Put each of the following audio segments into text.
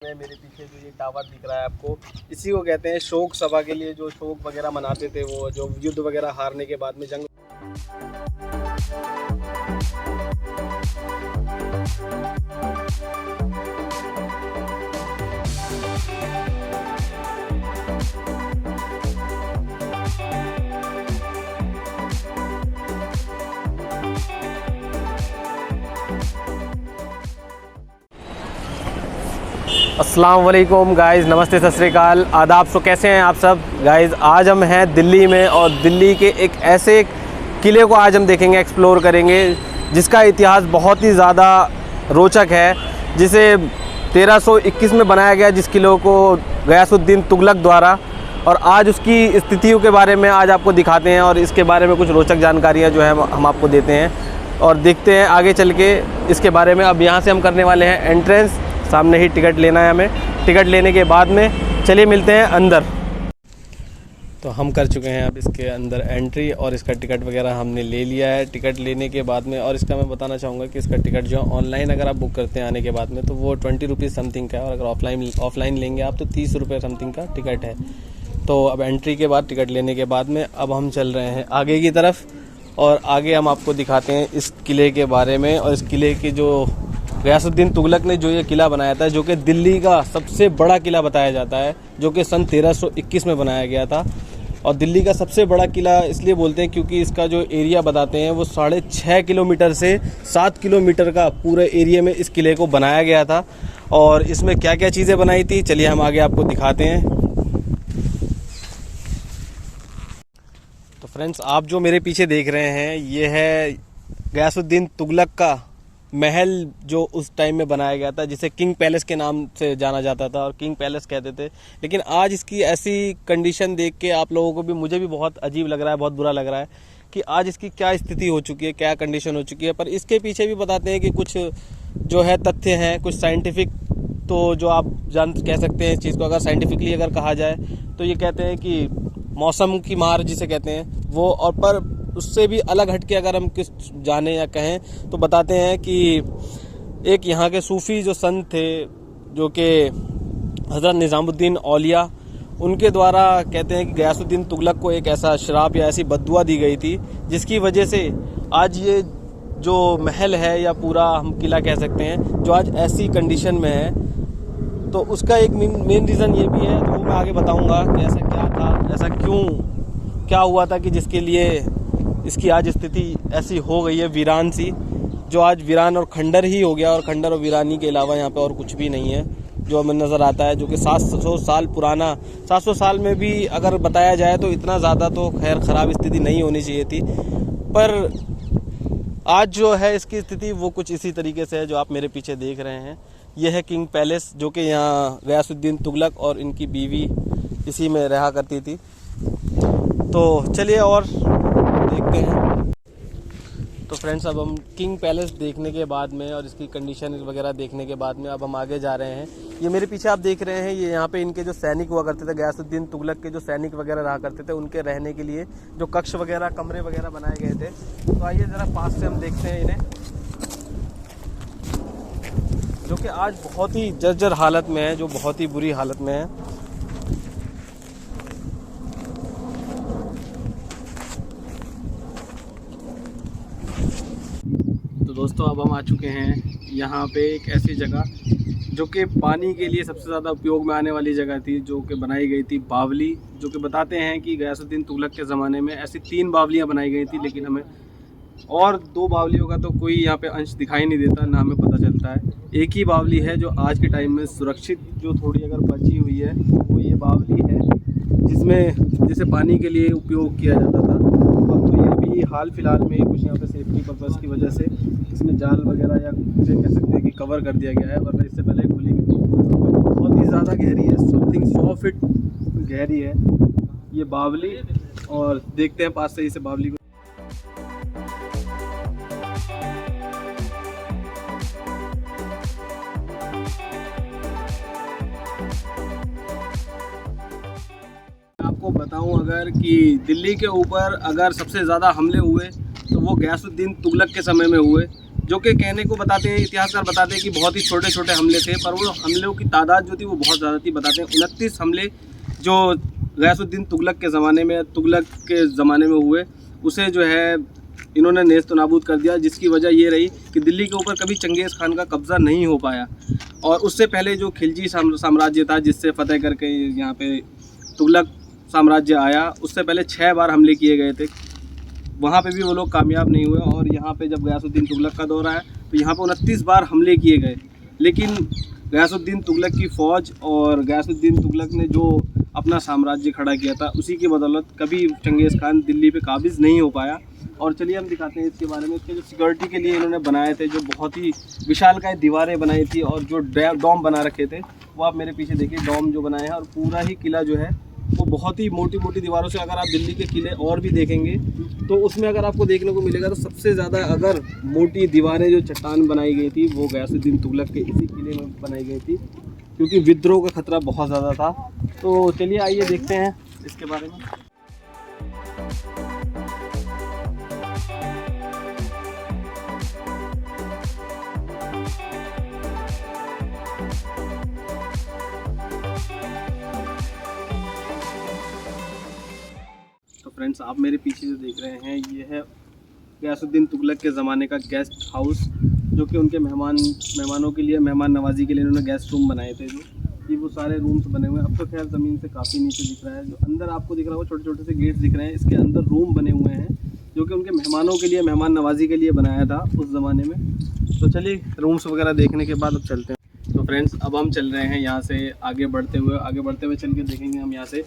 मेरे पीछे जो ये टावर दिख रहा है आपको, इसी को कहते हैं शोक सभा के लिए जो शोक वगैरह मनाते थे, वो जो युद्ध वगैरह हारने के बाद में जंग। अस्सलाम वालेकुम गाइज़, नमस्ते, सत श्री अकाल, आदाब। सो कैसे हैं आप सब गाइज़। आज हम हैं दिल्ली में और दिल्ली के एक ऐसे किले को आज हम देखेंगे, एक्सप्लोर करेंगे, जिसका इतिहास बहुत ही ज़्यादा रोचक है, जिसे 1321 में बनाया गया, जिस किले को गयासुद्दीन तुगलक द्वारा। और आज उसकी स्थितियों के बारे में आज आपको दिखाते हैं और इसके बारे में कुछ रोचक जानकारियाँ जो है हम आपको देते हैं और देखते हैं आगे चल के इसके बारे में। अब यहाँ से हम करने वाले हैं एंट्रेंस, सामने ही टिकट लेना है हमें। टिकट लेने के बाद में चलिए मिलते हैं अंदर। तो हम कर चुके हैं अब इसके अंदर एंट्री और इसका टिकट वगैरह हमने ले लिया है। टिकट लेने के बाद में, और इसका मैं बताना चाहूँगा कि इसका टिकट जो ऑनलाइन अगर आप बुक करते हैं आने के बाद में, तो वो 20 रुपीज़ समथिंग का है, और अगर ऑफलाइन लेंगे आप तो 30 रुपये समथिंग का टिकट है। तो अब एंट्री के बाद, टिकट लेने के बाद में, अब हम चल रहे हैं आगे की तरफ और आगे हम आपको दिखाते हैं इस किले के बारे में। और इस किले की जो गयासुद्दीन तुगलक ने जो ये किला बनाया था, जो कि दिल्ली का सबसे बड़ा किला बताया जाता है, जो कि सन 1321 में बनाया गया था। और दिल्ली का सबसे बड़ा किला इसलिए बोलते हैं क्योंकि इसका जो एरिया बताते हैं वो 6.5 किलोमीटर से 7 किलोमीटर का पूरे एरिया में इस किले को बनाया गया था। और इसमें क्या क्या चीज़ें बनाई थी, चलिए हम आगे आपको दिखाते हैं। तो फ्रेंड्स, आप जो मेरे पीछे देख रहे हैं, ये है गयासुद्दीन तुगलक का महल, जो उस टाइम में बनाया गया था, जिसे किंग पैलेस के नाम से जाना जाता था और किंग पैलेस कहते थे। लेकिन आज इसकी ऐसी कंडीशन देख के आप लोगों को भी, मुझे भी बहुत अजीब लग रहा है, बहुत बुरा लग रहा है कि आज इसकी क्या स्थिति हो चुकी है, क्या कंडीशन हो चुकी है। पर इसके पीछे भी बताते हैं कि कुछ जो है तथ्य हैं, कुछ साइंटिफिक, तो जो आप कह सकते हैं इस चीज़ को, अगर साइंटिफिकली अगर कहा जाए तो ये कहते हैं कि मौसम की मार जिसे कहते हैं वो। और पर उससे भी अलग हटके अगर हम किस जाने या कहें तो बताते हैं कि एक यहाँ के सूफ़ी जो संत थे, जो कि हज़रत निज़ामुद्दीन औलिया, उनके द्वारा कहते हैं कि गयासुद्दीन तुगलक को एक ऐसा श्राप या ऐसी बद्दुआ दी गई थी, जिसकी वजह से आज ये जो महल है या पूरा हम किला कह सकते हैं, जो आज ऐसी कंडीशन में है। तो उसका एक मेन रीज़न ये भी है, तो वो मैं आगे बताऊँगा कि ऐसा क्या था, ऐसा क्या हुआ था कि जिसके लिए इसकी आज स्थिति ऐसी हो गई है, वीरान सी, जो आज वीरान और खंडर ही हो गया। और खंडर और वीरानी के अलावा यहाँ पे और कुछ भी नहीं है जो हमें नज़र आता है, जो कि 700 साल पुराना, 700 साल में भी अगर बताया जाए तो इतना ज़्यादा तो खैर ख़राब स्थिति नहीं होनी चाहिए थी। पर आज जो है इसकी स्थिति वो कुछ इसी तरीके से है जो आप मेरे पीछे देख रहे हैं। यह है किंग पैलेस, जो कि यहाँ गयासुद्दीन तुगलक और इनकी बीवी इसी में रहा करती थी। तो चलिए और देखते हैं। तो फ्रेंड्स, अब हम किंग पैलेस देखने के बाद में और इसकी कंडीशन वगैरह देखने के बाद में अब हम आगे जा रहे हैं। ये मेरे पीछे आप देख रहे हैं, ये यहाँ पे इनके जो सैनिक हुआ करते थे, गयासुद्दीन तुगलक के जो सैनिक वगैरह रहा करते थे, उनके रहने के लिए जो कक्ष वगैरह, कमरे वगैरह बनाए गए थे। तो आइए ज़रा पास से हम देखते हैं इन्हें, जो कि आज बहुत ही जर्जर हालत में है, जो बहुत ही बुरी हालत में है। तो दोस्तों, अब हम आ चुके हैं यहाँ पे एक ऐसी जगह जो कि पानी के लिए सबसे ज़्यादा उपयोग में आने वाली जगह थी, जो कि बनाई गई थी बावली, जो कि बताते हैं कि गयासुद्दीन तुगलक के ज़माने में ऐसी 3 बावलियाँ बनाई गई थी। लेकिन हमें और 2 बावलियों का तो कोई यहाँ पे अंश दिखाई नहीं देता, ना हमें पता चलता है। एक ही बावली है जो आज के टाइम में सुरक्षित, जो थोड़ी अगर बची हुई है, वो ये बावली है, जिसे पानी के लिए उपयोग किया जाता था। अब तो ये भी हाल फिलहाल में कुछ यहाँ पे सेफ्टी पर्पज़ की वजह से इसमें जाल वगैरह या जिसे कह सकते हैं कि कवर कर दिया गया है, वरना इससे पहले खुली गई। बहुत ही ज़्यादा गहरी है, समथिंग 100 फीट गहरी है ये बावली। और देखते हैं पास से इसे बावली को। आपको बताऊं अगर कि दिल्ली के ऊपर अगर सबसे ज़्यादा हमले हुए तो वो गयासुद्दीन तुगलक के समय में हुए, जो कि कहने को बताते हैं, इतिहासकार बताते हैं कि बहुत ही छोटे छोटे हमले थे, पर वो हमलों की तादाद जो थी वो बहुत ज़्यादा थी। बताते हैं 29 हमले जो गयासुद्दीन तुगलक के ज़माने में हुए, उसे जो है इन्होंने नेस्त नाबूद कर दिया, जिसकी वजह ये रही कि दिल्ली के ऊपर कभी चंगेज़ खान का कब्ज़ा नहीं हो पाया। और उससे पहले जो खिलजी साम्राज्य था, जिससे फतेह करके यहाँ पे तुगलक साम्राज्य आया, उससे पहले 6 बार हमले किए गए थे। वहाँ पे भी वो लोग कामयाब नहीं हुए, और यहाँ पे जब गयासुद्दीन तुगलक का दौर आया तो यहाँ पे 29 बार हमले किए गए। लेकिन गयासुद्दीन तुगलक की फ़ौज और गयासुद्दीन तुगलक ने जो अपना साम्राज्य खड़ा किया था, उसी की बदौलत कभी चंगेज़ खान दिल्ली पे काबिज़ नहीं हो पाया। और चलिए हम दिखाते हैं इसके बारे में। इसके जो सिक्योरिटी के लिए इन्होंने बनाए थे, जो बहुत ही विशालकाय दीवारें बनाई थी और जो डॉम बना रखे थे, वो आप मेरे पीछे देखिए, डॉम जो बनाए हैं। और पूरा ही किला जो है वो बहुत ही मोटी मोटी दीवारों से, अगर आप दिल्ली के किले और भी देखेंगे तो उसमें अगर आपको देखने को मिलेगा तो सबसे ज़्यादा अगर मोटी दीवारें जो चट्टान बनाई गई थी वो गयासुद्दीन तुगलक के इसी किले में बनाई गई थी, क्योंकि विद्रोह का खतरा बहुत ज़्यादा था। तो चलिए आइए देखते हैं इसके बारे में। तो फ्रेंड्स, आप मेरे पीछे जो देख रहे हैं ये है गयासुद्दीन तुगलक के ज़माने का गेस्ट हाउस, जो कि उनके मेहमानों के लिए, मेहमान नवाजी के लिए इन्होंने गेस्ट रूम बनाए थे। जो ये वो सारे रूम्स बने हुए हैं। अब तो खैर ज़मीन से काफ़ी नीचे दिख रहा है। जो अंदर आपको दिख रहा है वो छोटे छोटे से गेट्स दिख रहे हैं, इसके अंदर रूम बने हुए हैं, जो कि उनके मेहमानों के लिए, मेहमान नवाजी के लिए बनाया था उस ज़माने में। तो चलिए रूम्स वगैरह देखने के बाद अब चलते हैं। तो फ्रेंड्स, अब हम चल रहे हैं यहाँ से आगे बढ़ते हुए चल के देखेंगे हम यहाँ से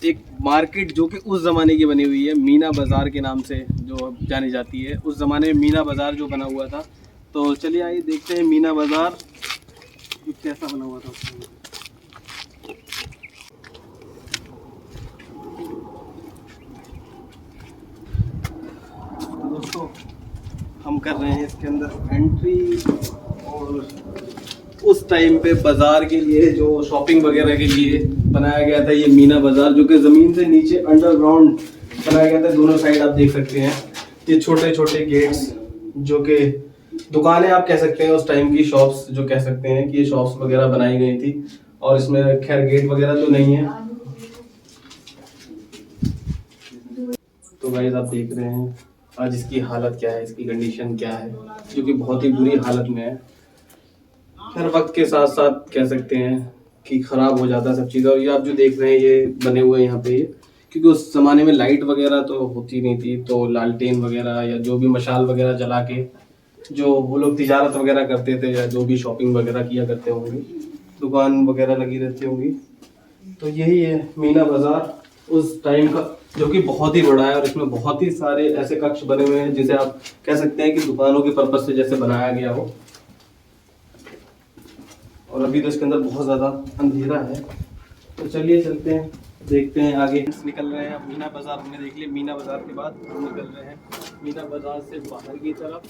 एक मार्केट, जो कि उस ज़माने की बनी हुई है, मीना बाज़ार के नाम से जो जानी जाती है। उस ज़माने में मीना बाज़ार जो बना हुआ था। तो चलिए आइए देखते हैं मीना बाज़ार कैसा बना हुआ था उस समय। तो दोस्तों, हम कर रहे हैं इसके अंदर एंट्री, और उस टाइम पे बाज़ार के लिए, जो शॉपिंग वगैरह के लिए बनाया गया था ये मीना बाज़ार, जो कि ज़मीन से नीचे अंडरग्राउंड बनाया गया था। दोनों साइड आप देख सकते हैं ये छोटे छोटे गेट्स, जो कि दुकानें आप कह सकते हैं, उस टाइम की शॉप्स जो कह सकते हैं कि ये शॉप्स वगैरह बनाई गई थी। और इसमें खैर गेट वगैरह तो नहीं है। तो गाइस, आप देख रहे हैं आज इसकी हालत क्या है, इसकी कंडीशन क्या है, जो कि बहुत ही बुरी हालत में है। हर वक्त के साथ साथ कह सकते हैं कि ख़राब हो जाता है सब चीज़। और ये आप जो देख रहे हैं ये बने हुए यहाँ पे, क्योंकि उस ज़माने में लाइट वगैरह तो होती नहीं थी, तो लालटेन वगैरह या जो भी मशाल वगैरह जला के जो वो लोग तिजारत वगैरह करते थे, या जो भी शॉपिंग वगैरह किया करते होंगे, दुकान वगैरह लगी रहती होंगी। तो यही है मीना बाज़ार उस टाइम का, जो कि बहुत ही बड़ा है। और इसमें बहुत ही सारे ऐसे कक्ष बने हुए हैं जिसे आप कह सकते हैं कि दुकानों के पर्पज़ से जैसे बनाया गया हो। और अभी तो इसके अंदर बहुत ज़्यादा अंधेरा है। तो चलिए चलते हैं, देखते हैं आगे। निकल रहे हैं अब मीना बाज़ार हमने देख लिया। मीना बाज़ार के बाद हम निकल रहे हैं मीना बाज़ार से बाहर की तरफ।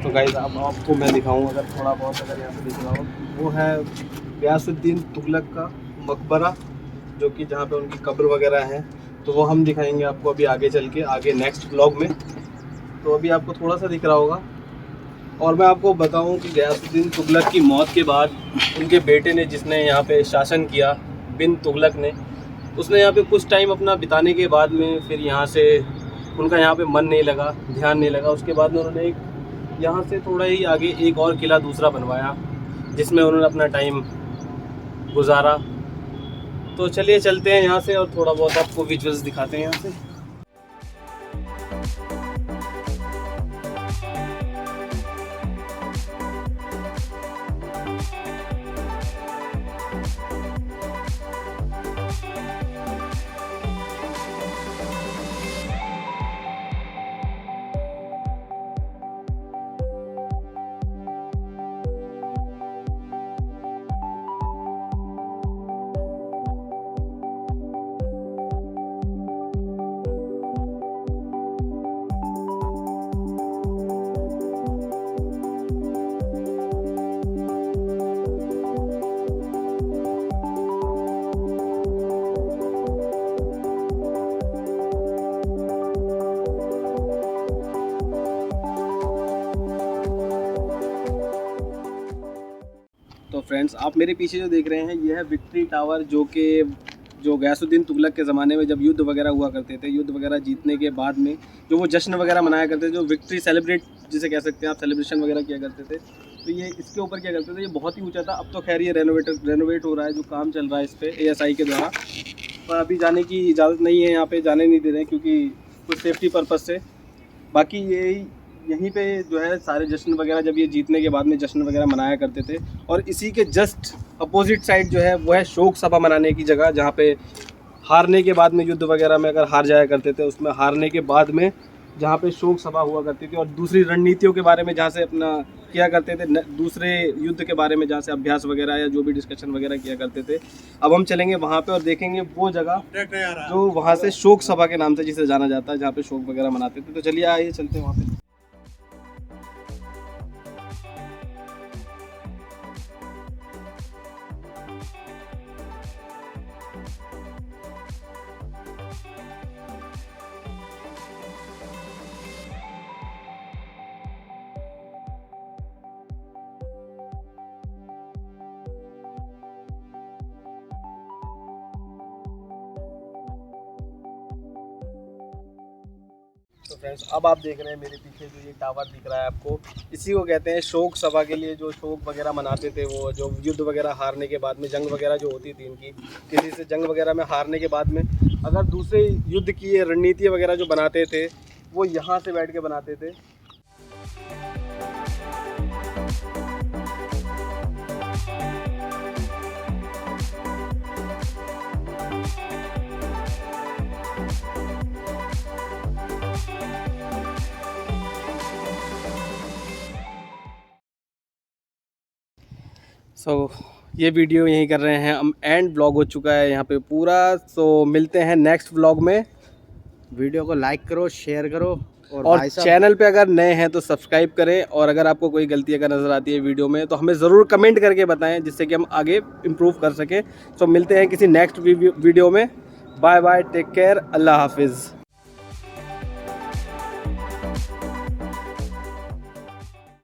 तो गाइस, अब आपको मैं दिखाऊं, अगर थोड़ा बहुत अगर यहाँ पे दिख रहा हो, वो है गयासुद्दीन तुगलक का मकबरा, जो कि जहाँ पे उनकी कब्र वगैरह है। तो वो हम दिखाएंगे आपको अभी आगे चल के, आगे नेक्स्ट ब्लॉग में। तो अभी आपको थोड़ा सा दिख रहा होगा। और मैं आपको बताऊं कि गयासुद्दीन तुगलक की मौत के बाद उनके बेटे ने, जिसने यहाँ पे शासन किया, बिन तुगलक ने, उसने यहाँ पे कुछ टाइम अपना बिताने के बाद में फिर यहाँ से उनका यहाँ पे मन नहीं लगा, ध्यान नहीं लगा। उसके बाद में उन्होंने एक यहाँ से थोड़ा ही आगे एक और किला दूसरा बनवाया, जिसमें उन्होंने अपना टाइम गुजारा। तो चलिए चलते हैं यहाँ से और थोड़ा बहुत आपको विजुअल्स दिखाते हैं यहाँ से। तो फ्रेंड्स आप मेरे पीछे जो देख रहे हैं ये है विक्ट्री टावर, जो गयासुद्दीन तुगलक के ज़माने में जब युद्ध वगैरह हुआ करते थे, युद्ध वगैरह जीतने के बाद में जो वो जश्न वगैरह मनाया करते थे, जो विक्ट्री सेलिब्रेट जिसे कह सकते हैं आप, सेलिब्रेशन वगैरह किया करते थे, तो ये इसके ऊपर क्या करते थे, ये बहुत ही ऊंचा था। अब तो खैर ये रेनोवेट हो रहा है, जो काम चल रहा है इस पर ASI के द्वारा, पर अभी जाने की इजाज़त नहीं है, यहाँ पे जाने नहीं दे रहे हैं क्योंकि कुछ सेफ्टी पर्पज़ से। बाकी यहीं पे जो है सारे जश्न वगैरह जब ये जीतने के बाद में जश्न वगैरह मनाया करते थे। और इसी के जस्ट अपोजिट साइड जो है वो है शोक सभा मनाने की जगह, जहाँ पे हारने के बाद में युद्ध वगैरह में अगर हार जाया करते थे, उसमें हारने के बाद में जहाँ पे शोक सभा हुआ करती थी और दूसरी रणनीतियों के बारे में जहाँ से अपना किया करते थे, दूसरे युद्ध के बारे में जहाँ से अभ्यास वगैरह या जो भी डिस्कशन वगैरह किया करते थे। अब हम चलेंगे वहाँ पे और देखेंगे वो जगह जो वहाँ से शोक सभा के नाम से जिसे जाना जाता है, जहाँ पे शोक वगैरह मनाते थे। तो चलिए आइए चलते हैं वहाँ पे। तो फ्रेंड्स अब आप देख रहे हैं मेरे पीछे जो ये टावर दिख रहा है आपको, इसी को कहते हैं शोक सभा के लिए जो शोक वगैरह मनाते थे, वो जो युद्ध वगैरह हारने के बाद में, जंग वगैरह जो होती थी इनकी, किसी से जंग वगैरह में हारने के बाद में अगर दूसरे युद्ध की रणनीति वगैरह जो बनाते थे वो यहाँ से बैठ के बनाते थे। ये वीडियो यहीं कर रहे हैं हम, एंड ब्लॉग हो चुका है यहाँ पे पूरा। मिलते हैं नेक्स्ट व्लॉग में। वीडियो को लाइक करो, शेयर करो और चैनल पे अगर नए हैं तो सब्सक्राइब करें, और अगर आपको कोई गलती अगर नज़र आती है वीडियो में तो हमें ज़रूर कमेंट करके बताएं, जिससे कि हम आगे इम्प्रूव कर सकें। मिलते हैं किसी नेक्स्ट वीडियो में। बाय बाय, टेक केयर, अल्लाह हाफिज़।